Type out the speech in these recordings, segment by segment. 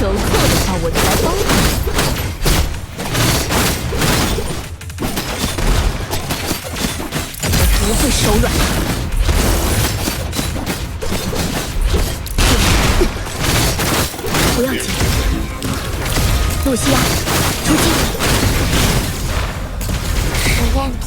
求错的话，我就来帮帮你。我不会手软。不要紧，露西亚，出击！实验品。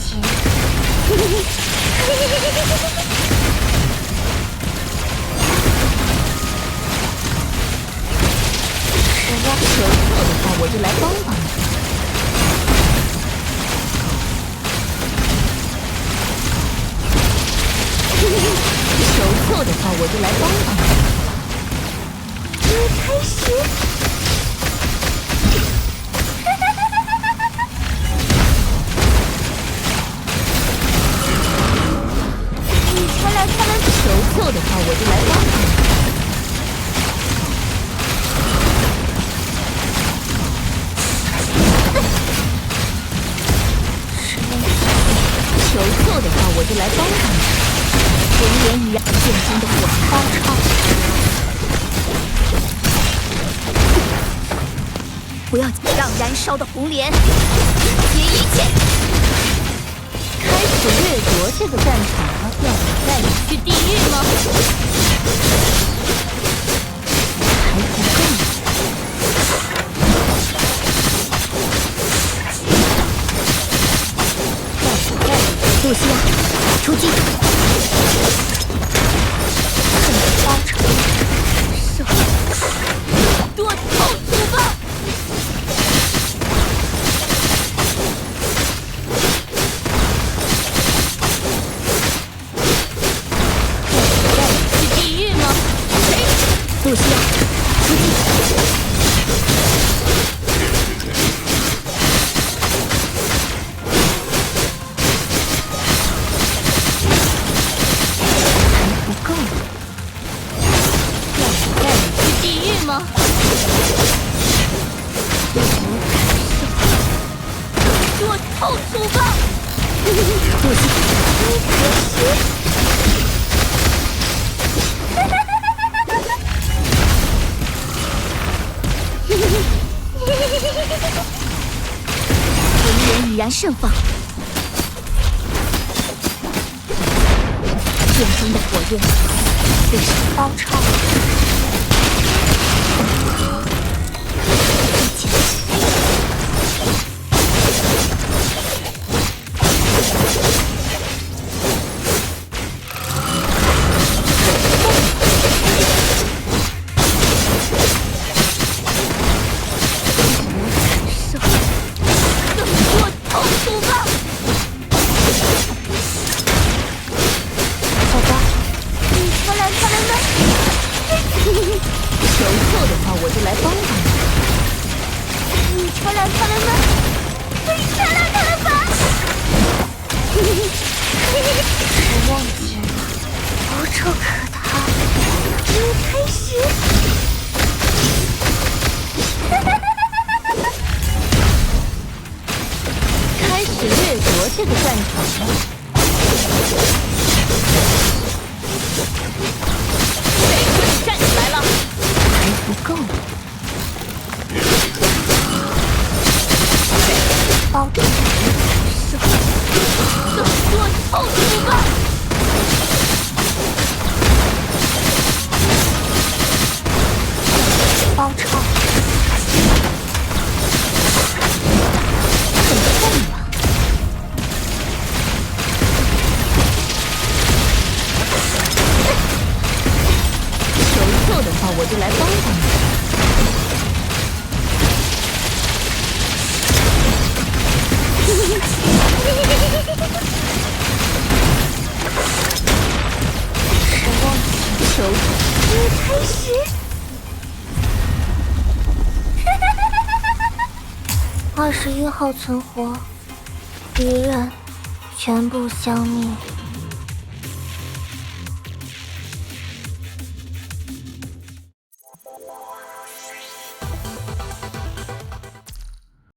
求错的话，我就来帮帮你。求错的话，我就来帮帮你。开始。你传来，求错的话，我就来帮帮你。求错的话，我就来帮帮你。红莲与剑中的火高超，不要让燃烧的红莲解一切。开始掠夺这个战场了，要我带你去地狱吗？还不够。露西亚，出击！包成手多痛苦吧！要你去地狱吗？露西亚，出击！吗？给我痛楚吧！露西，红莲已然盛放，剑中的火焰非常高超。求错的话，我就来帮帮你。你传来吗？可以传来吧！实验品无处可逃。开始。开始掠夺这个战场了。谁可以站起来了？还不够。包住手，多痛苦吧！包抄。很痛吗？求错的话，我就来帮帮你。实验品开始。21号存活，敌人全部消灭。